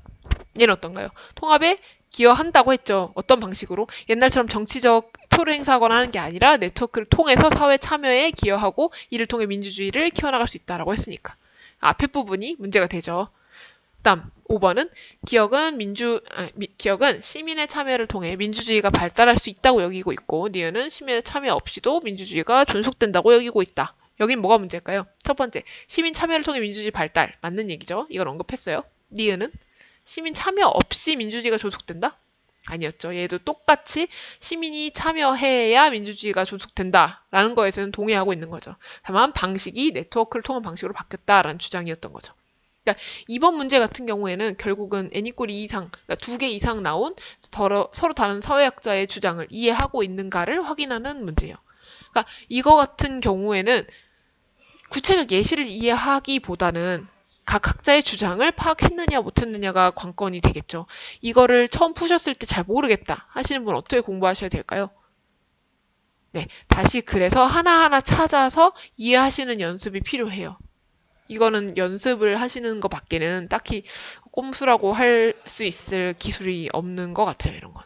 A: 얘는 어떤가요? 통합에 기여한다고 했죠. 어떤 방식으로? 옛날처럼 정치적 표를 행사하거나 하는 게 아니라 네트워크를 통해서 사회 참여에 기여하고 이를 통해 민주주의를 키워나갈 수 있다라고 했으니까. 앞에 부분이 문제가 되죠. 다음 5번은 기억은 시민의 참여를 통해 민주주의가 발달할 수 있다고 여기고 있고 니은은 시민의 참여 없이도 민주주의가 존속된다고 여기고 있다. 여긴 뭐가 문제일까요? 첫 번째, 시민 참여를 통해 민주주의 발달. 맞는 얘기죠. 이걸 언급했어요. 니은은 시민 참여 없이 민주주의가 존속된다? 아니었죠. 얘도 똑같이 시민이 참여해야 민주주의가 존속된다라는 거에서는 동의하고 있는 거죠. 다만 방식이 네트워크를 통한 방식으로 바뀌었다라는 주장이었던 거죠. 그러니까 이번 문제 같은 경우에는 결국은 n = 2 이상, 그러니까 2개 이상 나온 서로 다른 사회학자의 주장을 이해하고 있는가를 확인하는 문제예요. 그러니까 이거 같은 경우에는 구체적 예시를 이해하기보다는 각 학자의 주장을 파악했느냐 못했느냐가 관건이 되겠죠. 이거를 처음 푸셨을 때 잘 모르겠다 하시는 분 어떻게 공부하셔야 될까요? 네, 다시 그래서 하나하나 찾아서 이해하시는 연습이 필요해요. 이거는 연습을 하시는 것 밖에는 딱히 꼼수라고 할 수 있을 기술이 없는 것 같아요, 이런 건.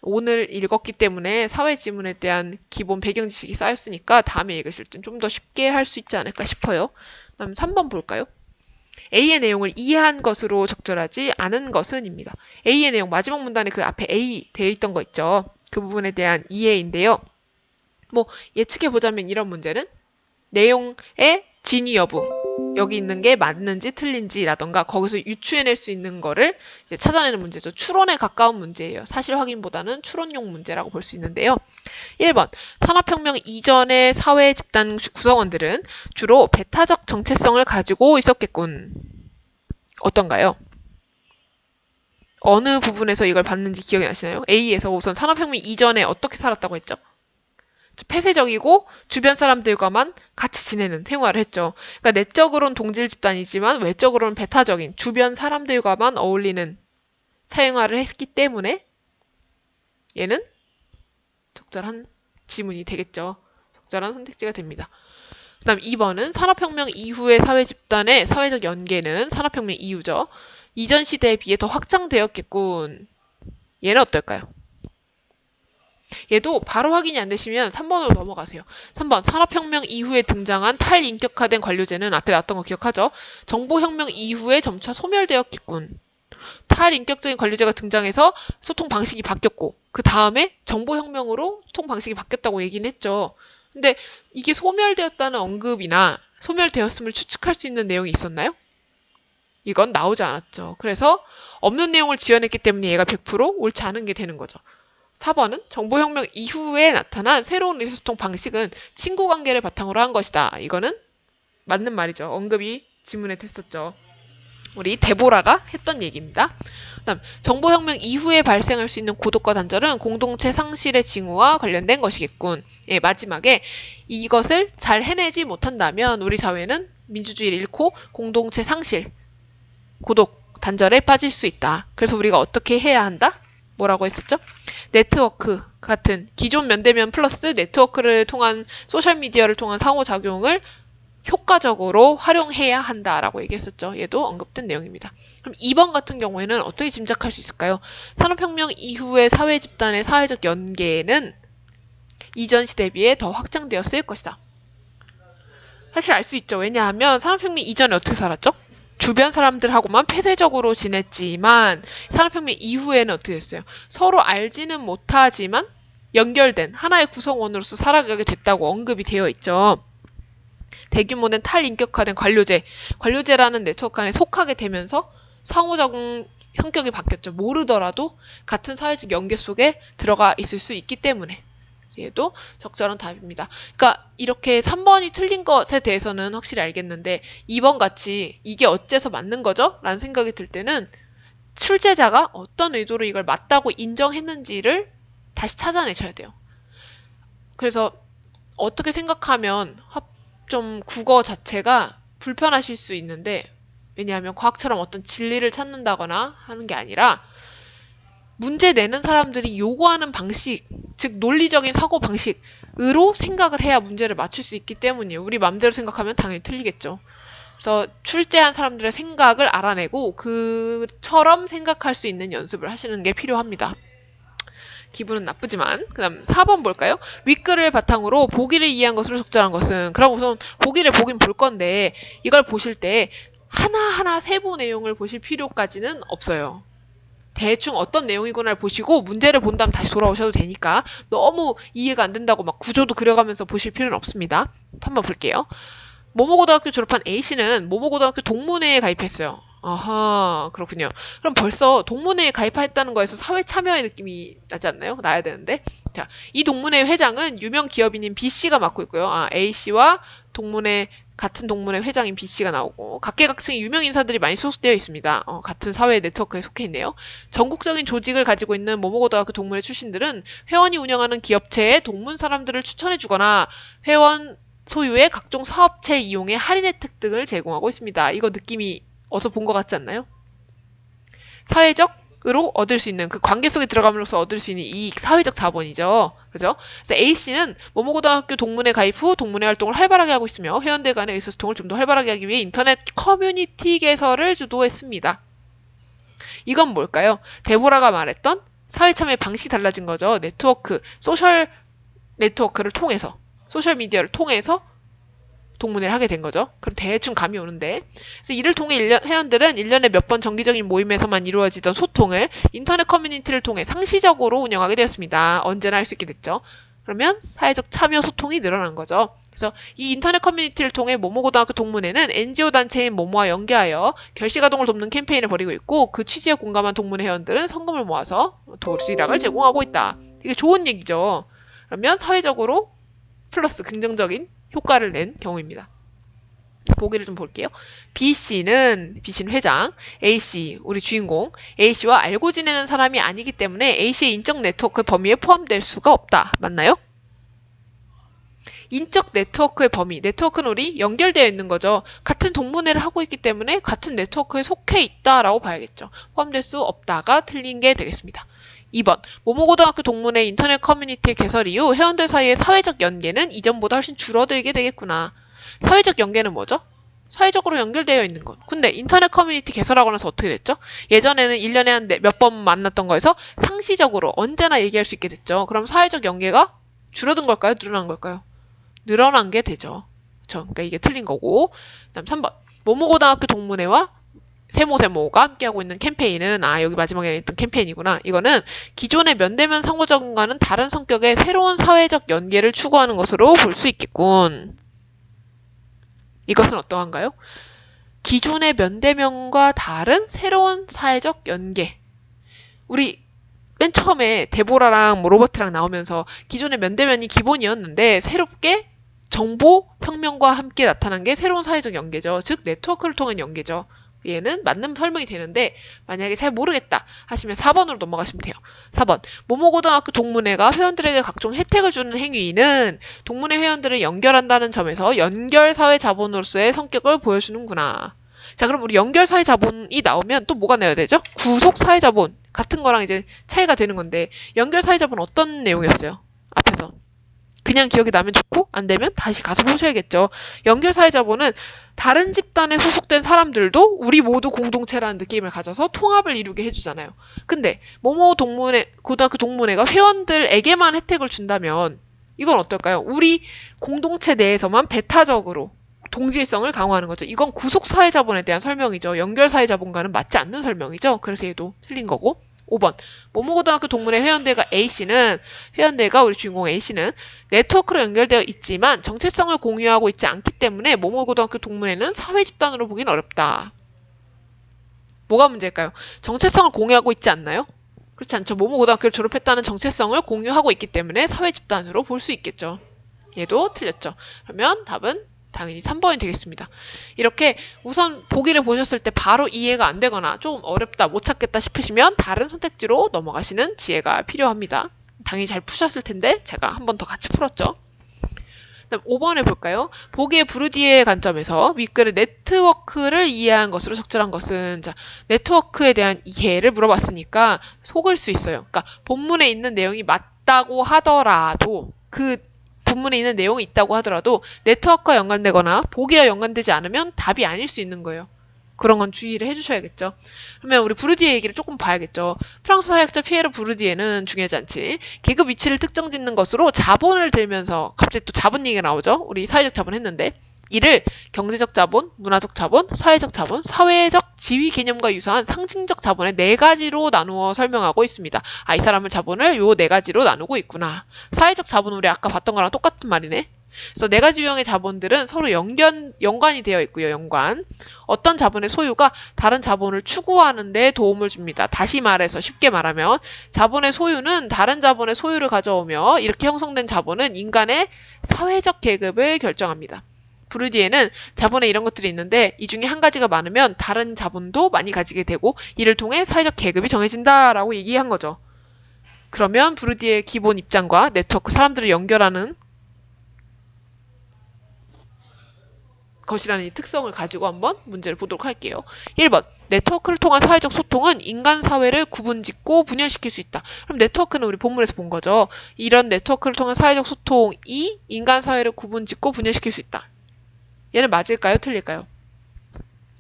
A: 오늘 읽었기 때문에 사회 지문에 대한 기본 배경 지식이 쌓였으니까 다음에 읽으실 땐 좀 더 쉽게 할 수 있지 않을까 싶어요. 그럼 3번 볼까요? A의 내용을 이해한 것으로 적절하지 않은 것은입니다. A의 내용, 마지막 문단에 그 앞에 A 되어 있던 거 있죠. 그 부분에 대한 이해인데요. 뭐 예측해보자면 이런 문제는 내용의 진위 여부, 여기 있는 게 맞는지 틀린지라던가 거기서 유추해낼 수 있는 거를 이제 찾아내는 문제죠. 추론에 가까운 문제예요. 사실 확인보다는 추론용 문제라고 볼 수 있는데요. 1번, 산업혁명 이전의 사회 집단 구성원들은 주로 배타적 정체성을 가지고 있었겠군. 어떤가요? 어느 부분에서 이걸 봤는지 기억이 나시나요? A에서 우선 산업혁명 이전에 어떻게 살았다고 했죠? 폐쇄적이고 주변 사람들과만 같이 지내는 생활을 했죠. 그러니까 내적으로는 동질 집단이지만 외적으로는 배타적인 주변 사람들과만 어울리는 생활을 했기 때문에 얘는 적절한 지문이 되겠죠. 적절한 선택지가 됩니다. 그 다음 2번은 산업혁명 이후의 사회 집단의 사회적 연계는 산업혁명 이후죠. 이전 시대에 비해 더 확장되었겠군. 얘는 어떨까요? 얘도 바로 확인이 안 되시면 3번으로 넘어가세요. 3번, 산업혁명 이후에 등장한 탈인격화된 관료제는 앞에 나왔던 거 기억하죠? 정보혁명 이후에 점차 소멸되었겠군. 탈인격적인 관료제가 등장해서 소통 방식이 바뀌었고 그 다음에 정보혁명으로 소통 방식이 바뀌었다고 얘기는 했죠. 근데 이게 소멸되었다는 언급이나 소멸되었음을 추측할 수 있는 내용이 있었나요? 이건 나오지 않았죠. 그래서 없는 내용을 지어냈기 때문에 얘가 100% 옳지 않은 게 되는 거죠. 4번은 정보혁명 이후에 나타난 새로운 의사소통 방식은 친구관계를 바탕으로 한 것이다. 이거는 맞는 말이죠. 언급이 지문에 됐었죠. 우리 데보라가 했던 얘기입니다. 그다음 정보혁명 이후에 발생할 수 있는 고독과 단절은 공동체 상실의 징후와 관련된 것이겠군. 예, 마지막에 이것을 잘 해내지 못한다면 우리 사회는 민주주의를 잃고 공동체 상실, 고독, 단절에 빠질 수 있다. 그래서 우리가 어떻게 해야 한다? 뭐라고 했었죠? 네트워크 같은 기존 면대면 플러스 네트워크를 통한 소셜미디어를 통한 상호작용을 효과적으로 활용해야 한다라고 얘기했었죠. 얘도 언급된 내용입니다. 그럼 2번 같은 경우에는 어떻게 짐작할 수 있을까요? 산업혁명 이후의 사회 집단의 사회적 연계는 이전 시대에 비해 더 확장되었을 것이다. 사실 알 수 있죠. 왜냐하면 산업혁명 이전에 어떻게 살았죠? 주변 사람들하고만 폐쇄적으로 지냈지만 산업혁명 이후에는 어떻게 됐어요? 서로 알지는 못하지만 연결된 하나의 구성원으로서 살아가게 됐다고 언급이 되어 있죠. 대규모된 탈인격화된 관료제라는 네트워크 안에 속하게 되면서 상호작용 성격이 바뀌었죠. 모르더라도 같은 사회적 연계 속에 들어가 있을 수 있기 때문에 얘도 적절한 답입니다. 그러니까 이렇게 3번이 틀린 것에 대해서는 확실히 알겠는데 2번 같이 이게 어째서 맞는 거죠? 라는 생각이 들 때는 출제자가 어떤 의도로 이걸 맞다고 인정했는지를 다시 찾아내셔야 돼요. 그래서 어떻게 생각하면 좀 국어 자체가 불편하실 수 있는데 왜냐하면 과학처럼 어떤 진리를 찾는다거나 하는 게 아니라 문제 내는 사람들이 요구하는 방식, 즉 논리적인 사고 방식으로 생각을 해야 문제를 맞출 수 있기 때문이에요. 우리 맘대로 생각하면 당연히 틀리겠죠. 그래서 출제한 사람들의 생각을 알아내고 그처럼 생각할 수 있는 연습을 하시는 게 필요합니다. 기분은 나쁘지만 그 다음 4번 볼까요? 윗글을 바탕으로 보기를 이해한 것으로 적절한 것은 그럼 우선 보기를 보긴 볼 건데 이걸 보실 때 하나하나 세부 내용을 보실 필요까지는 없어요. 대충 어떤 내용이구나를 보시고 문제를 본 다음 다시 돌아오셔도 되니까 너무 이해가 안 된다고 막 구조도 그려가면서 보실 필요는 없습니다. 한번 볼게요. 모모고등학교 졸업한 A씨는 모모고등학교 동문회에 가입했어요. 아하, 그렇군요. 그럼 벌써 동문회에 가입했다는 거에서 사회 참여의 느낌이 나지 않나요? 나야 되는데. 자, 이 동문회 회장은 유명 기업인인 B씨가 맡고 있고요. 아, A씨와 같은 동문회 회장인 B씨가 나오고, 각계각층의 유명 인사들이 많이 소속되어 있습니다. 같은 사회 네트워크에 속해 있네요. 전국적인 조직을 가지고 있는 모모고등학교 동문회 출신들은 회원이 운영하는 기업체에 동문 사람들을 추천해주거나 회원 소유의 각종 사업체 이용의 할인 혜택 등을 제공하고 있습니다. 이거 느낌이 어서 본 것 같지 않나요? 사회적으로 얻을 수 있는 그 관계 속에 들어감으로써 얻을 수 있는 이익, 사회적 자본이죠. 그죠? 그래서 A씨는 모모고등학교 동문회 가입 후 동문회 활동을 활발하게 하고 있으며 회원들 간의 의사소통을 좀 더 활발하게 하기 위해 인터넷 커뮤니티 개설을 주도했습니다. 이건 뭘까요? 데보라가 말했던 사회 참여의 방식이 달라진 거죠. 네트워크, 소셜 네트워크를 통해서, 소셜 미디어를 통해서 동문회를 하게 된 거죠. 그럼 대충 감이 오는데. 그래서 이를 통해 회원들은 1년에 몇 번 정기적인 모임에서만 이루어지던 소통을 인터넷 커뮤니티를 통해 상시적으로 운영하게 되었습니다. 언제나 할 수 있게 됐죠. 그러면 사회적 참여 소통이 늘어난 거죠. 그래서 이 인터넷 커뮤니티를 통해 모모고등학교 동문회는 NGO 단체인 모모와 연계하여 결식아동을 돕는 캠페인을 벌이고 있고 그 취지에 공감한 동문회 회원들은 성금을 모아서 도시락을 제공하고 있다. 이게 좋은 얘기죠. 그러면 사회적으로 플러스 긍정적인 효과를 낸 경우입니다. 보기를 좀 볼게요. B씨는 회장, A씨, 우리 주인공, A씨와 알고 지내는 사람이 아니기 때문에 A씨의 인적 네트워크 범위에 포함될 수가 없다. 맞나요? 인적 네트워크의 범위, 네트워크는 우리 연결되어 있는 거죠. 같은 동문회를 하고 있기 때문에 같은 네트워크에 속해 있다라고 봐야겠죠. 포함될 수 없다가 틀린 게 되겠습니다. 2번, 모모고등학교 동문회 인터넷 커뮤니티 개설 이후 회원들 사이의 사회적 연계는 이전보다 훨씬 줄어들게 되겠구나. 사회적 연계는 뭐죠? 사회적으로 연결되어 있는 것. 근데 인터넷 커뮤니티 개설하고 나서 어떻게 됐죠? 예전에는 1년에 한 몇 번 만났던 거에서 상시적으로 언제나 얘기할 수 있게 됐죠. 그럼 사회적 연계가 줄어든 걸까요? 늘어난 걸까요? 늘어난 게 되죠. 그쵸? 그러니까 이게 틀린 거고. 그다음 3번. 모모고등학교 동문회와 세모가 함께하고 있는 캠페인은 여기 마지막에 있던 캠페인이구나. 이거는 기존의 면대면 상호작용과는 다른 성격의 새로운 사회적 연계를 추구하는 것으로 볼 수 있겠군. 이것은 어떠한가요? 기존의 면대면과 다른 새로운 사회적 연계. 우리 맨 처음에 데보라랑 로버트랑 나오면서 기존의 면대면이 기본이었는데 새롭게 정보혁명과 함께 나타난 게 새로운 사회적 연계죠. 즉 네트워크를 통한 연계죠. 얘는 맞는 설명이 되는데 만약에 잘 모르겠다 하시면 4번으로 넘어가시면 돼요. 4번. 모모고등학교 동문회가 회원들에게 각종 혜택을 주는 행위는 동문회 회원들을 연결한다는 점에서 연결사회 자본으로서의 성격을 보여주는구나. 자, 그럼 우리 연결사회 자본이 나오면 또 뭐가 나와야 되죠? 구속사회 자본. 같은 거랑 이제 차이가 되는 건데 연결사회 자본 어떤 내용이었어요? 앞에서. 그냥 기억이 나면 좋고 안 되면 다시 가서 보셔야겠죠. 연결사회 자본은 다른 집단에 소속된 사람들도 우리 모두 공동체라는 느낌을 가져서 통합을 이루게 해주잖아요. 근데 고등학교 동문회가 회원들에게만 혜택을 준다면 이건 어떨까요? 우리 공동체 내에서만 배타적으로 동질성을 강화하는 거죠. 이건 구속사회 자본에 대한 설명이죠. 연결사회 자본과는 맞지 않는 설명이죠. 그래서 얘도 틀린 거고. 5번. 모모고등학교 동문회 회원대가 우리 주인공 A씨는 네트워크로 연결되어 있지만 정체성을 공유하고 있지 않기 때문에 모모고등학교 동문회는 사회 집단으로 보긴 어렵다. 뭐가 문제일까요? 정체성을 공유하고 있지 않나요? 그렇지 않죠. 모모고등학교를 졸업했다는 정체성을 공유하고 있기 때문에 사회 집단으로 볼 수 있겠죠. 얘도 틀렸죠. 그러면 답은 당연히 3번이 되겠습니다. 이렇게 우선 보기를 보셨을 때 바로 이해가 안 되거나 좀 어렵다, 못 찾겠다 싶으시면 다른 선택지로 넘어가시는 지혜가 필요합니다. 당연히 잘 푸셨을 텐데 제가 한 번 더 같이 풀었죠. 그다음 5번을 볼까요? 보기의 부르디의 관점에서 윗글의 네트워크를 이해한 것으로 적절한 것은 자, 네트워크에 대한 이해를 물어봤으니까 속을 수 있어요. 그러니까 본문에 있는 내용이 맞다고 하더라도 그 본문에 있는 내용이 있다고 하더라도 네트워크와 연관되거나 보기와 연관되지 않으면 답이 아닐 수 있는 거예요. 그런 건 주의를 해주셔야겠죠. 그러면 우리 부르디에 얘기를 조금 봐야겠죠. 프랑스 사회학자 피에르 부르디에는 중요하지 않지. 계급 위치를 특정 짓는 것으로 자본을 들면서 갑자기 또 자본 얘기가 나오죠. 우리 사회적 자본 했는데 이를 경제적 자본, 문화적 자본, 사회적 자본, 사회적 지위 개념과 유사한 상징적 자본의 4가지로 나누어 설명하고 있습니다. 이 사람은 자본을 요 4가지로 나누고 있구나. 사회적 자본 우리 아까 봤던 거랑 똑같은 말이네. 그래서 네 가지 유형의 자본들은 서로 연관이 되어 있고요. 연관. 어떤 자본의 소유가 다른 자본을 추구하는 데 도움을 줍니다. 다시 말해서 쉽게 말하면 자본의 소유는 다른 자본의 소유를 가져오며 이렇게 형성된 자본은 인간의 사회적 계급을 결정합니다. 부르디에는 자본에 이런 것들이 있는데 이 중에 한 가지가 많으면 다른 자본도 많이 가지게 되고 이를 통해 사회적 계급이 정해진다라고 얘기한 거죠. 그러면 부르디의 기본 입장과 네트워크, 사람들을 연결하는 것이라는 이 특성을 가지고 한번 문제를 보도록 할게요. 1번. 네트워크를 통한 사회적 소통은 인간 사회를 구분짓고 분열시킬 수 있다. 그럼 네트워크는 우리 본문에서 본 거죠. 이런 네트워크를 통한 사회적 소통이 인간 사회를 구분짓고 분열시킬 수 있다. 얘는 맞을까요? 틀릴까요?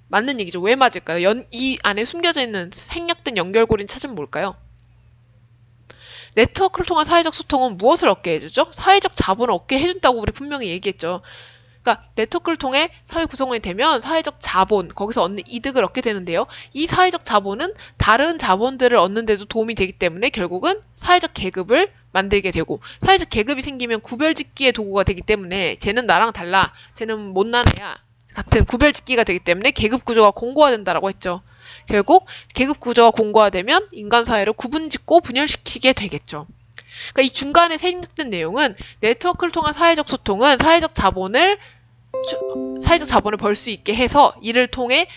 A: 맞는 얘기죠. 왜 맞을까요? 이 안에 숨겨져 있는 생략된 연결고리는 찾으면 뭘까요? 네트워크를 통한 사회적 소통은 무엇을 얻게 해주죠? 사회적 자본을 얻게 해준다고 우리 분명히 얘기했죠. 그러니까 네트워크를 통해 사회 구성원이 되면 사회적 자본, 거기서 얻는 이득을 얻게 되는데요. 이 사회적 자본은 다른 자본들을 얻는 데도 도움이 되기 때문에 결국은 사회적 계급을 만들게 되고 사회적 계급이 생기면 구별짓기의 도구가 되기 때문에 쟤는 나랑 달라, 쟤는 못난 애야 같은 구별짓기가 되기 때문에 계급 구조가 공고화된다라고 했죠. 결국 계급 구조가 공고화되면 인간 사회를 구분짓고 분열시키게 되겠죠. 그러니까 이 중간에 생략된 내용은 네트워크를 통한 사회적 소통은 사회적 자본을 벌 수 있게 해서 이를 통해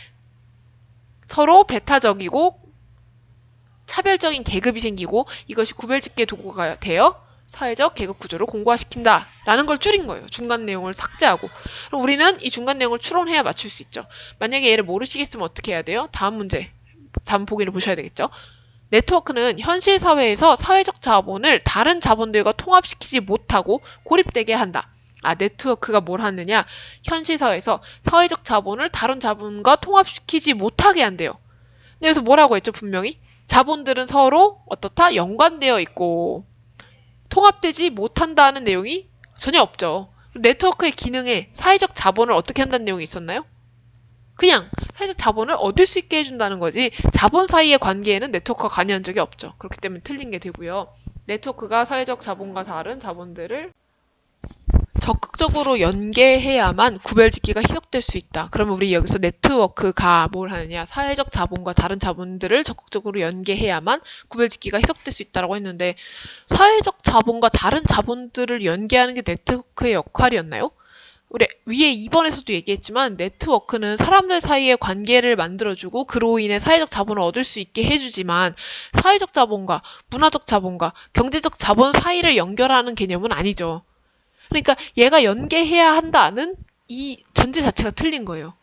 A: 서로 배타적이고 차별적인 계급이 생기고 이것이 구별짓기의 도구가 되어 사회적 계급 구조를 공고화시킨다 라는 걸 줄인 거예요. 중간 내용을 삭제하고. 그럼 우리는 이 중간 내용을 추론해야 맞출 수 있죠. 만약에 얘를 모르시겠으면 어떻게 해야 돼요? 다음 문제, 다음 보기를 보셔야 되겠죠. 네트워크는 현실 사회에서 사회적 자본을 다른 자본들과 통합시키지 못하고 고립되게 한다. 네트워크가 뭘 하느냐? 현실 사회에서 사회적 자본을 다른 자본과 통합시키지 못하게 한대요. 여기서 뭐라고 했죠? 분명히 자본들은 서로 어떻다? 연관되어 있고 통합되지 못한다는 내용이 전혀 없죠. 네트워크의 기능에 사회적 자본을 어떻게 한다는 내용이 있었나요? 그냥 사회적 자본을 얻을 수 있게 해준다는 거지 자본 사이의 관계에는 네트워크가 관여한 적이 없죠. 그렇기 때문에 틀린 게 되고요. 네트워크가 사회적 자본과 다른 자본들을 적극적으로 연계해야만 구별짓기가 희석될 수 있다. 그러면 우리 여기서 네트워크가 뭘 하느냐? 사회적 자본과 다른 자본들을 적극적으로 연계해야만 구별짓기가 희석될 수 있다라고 했는데 사회적 자본과 다른 자본들을 연계하는 게 네트워크의 역할이었나요? 우리 위에 2번에서도 얘기했지만 네트워크는 사람들 사이의 관계를 만들어주고 그로 인해 사회적 자본을 얻을 수 있게 해주지만 사회적 자본과 문화적 자본과 경제적 자본 사이를 연결하는 개념은 아니죠. 그러니까 얘가 연계해야 한다는 이 전제 자체가 틀린 거예요.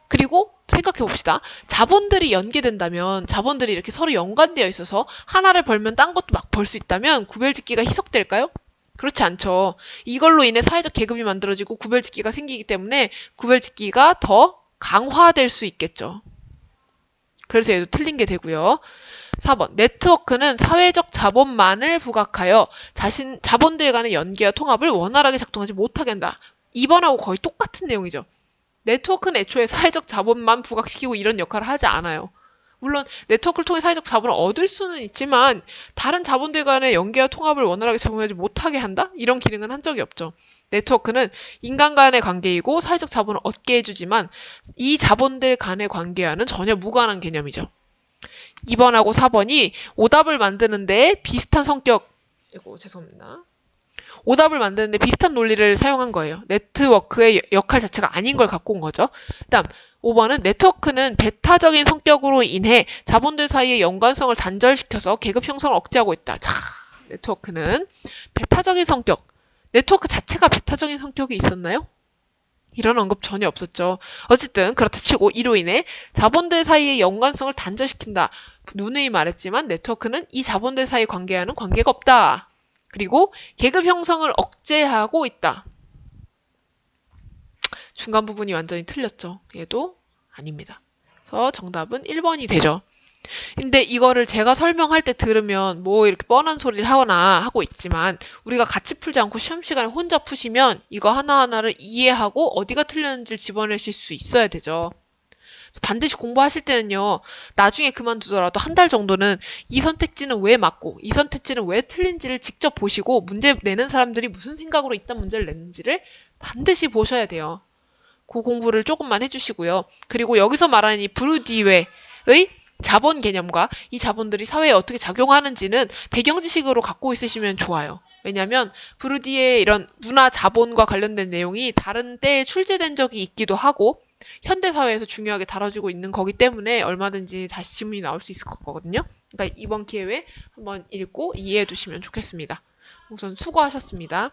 A: 그리고 생각해 봅시다. 자본들이 연계된다면 자본들이 이렇게 서로 연관되어 있어서 하나를 벌면 딴 것도 막 벌 수 있다면 구별짓기가 희석될까요? 그렇지 않죠. 이걸로 인해 사회적 계급이 만들어지고 구별짓기가 생기기 때문에 구별짓기가 더 강화될 수 있겠죠. 그래서 얘도 틀린 게 되고요. 4번. 네트워크는 사회적 자본만을 부각하여 자본들 간의 연계와 통합을 원활하게 작동하지 못하게 한다. 2번하고 거의 똑같은 내용이죠. 네트워크는 애초에 사회적 자본만 부각시키고 이런 역할을 하지 않아요. 물론 네트워크를 통해 사회적 자본을 얻을 수는 있지만 다른 자본들 간의 연계와 통합을 원활하게 작용하지 못하게 한다? 이런 기능은 한 적이 없죠. 네트워크는 인간 간의 관계이고 사회적 자본을 얻게 해주지만 이 자본들 간의 관계와는 전혀 무관한 개념이죠. 2번하고 4번이 오답을 만드는데 비슷한 성격, 죄송합니다. 오답을 만드는데 비슷한 논리를 사용한 거예요. 네트워크의 역할 자체가 아닌 걸 갖고 온 거죠. 다음 5번은 네트워크는 배타적인 성격으로 인해 자본들 사이의 연관성을 단절시켜서 계급 형성을 억제하고 있다. 자, 네트워크는 배타적인 성격. 네트워크 자체가 배타적인 성격이 있었나요? 이런 언급 전혀 없었죠. 어쨌든 그렇다 치고 이로 인해 자본들 사이의 연관성을 단절시킨다. 누누이 말했지만 네트워크는 이 자본들 사이 관계와는 관계가 없다. 그리고 계급 형성을 억제하고 있다. 중간 부분이 완전히 틀렸죠. 얘도 아닙니다. 그래서 정답은 1번이 되죠. 근데 이거를 제가 설명할 때 들으면 뭐 이렇게 뻔한 소리를 하거나 하고 있지만 우리가 같이 풀지 않고 시험 시간에 혼자 푸시면 이거 하나하나를 이해하고 어디가 틀렸는지를 집어내실 수 있어야 되죠. 반드시 공부하실 때는요, 나중에 그만두더라도 한 달 정도는 이 선택지는 왜 맞고, 이 선택지는 왜 틀린지를 직접 보시고, 문제 내는 사람들이 무슨 생각으로 이딴 문제를 냈는지를 반드시 보셔야 돼요. 그 공부를 조금만 해주시고요. 그리고 여기서 말하는 이 브루디외의 자본 개념과 이 자본들이 사회에 어떻게 작용하는지는 배경 지식으로 갖고 있으시면 좋아요. 왜냐하면 브루디의 이런 문화 자본과 관련된 내용이 다른 때에 출제된 적이 있기도 하고 현대 사회에서 중요하게 다뤄지고 있는 거기 때문에 얼마든지 다시 질문이 나올 수 있을 거거든요. 그러니까 이번 기회에 한번 읽고 이해해 두시면 좋겠습니다. 우선 수고하셨습니다.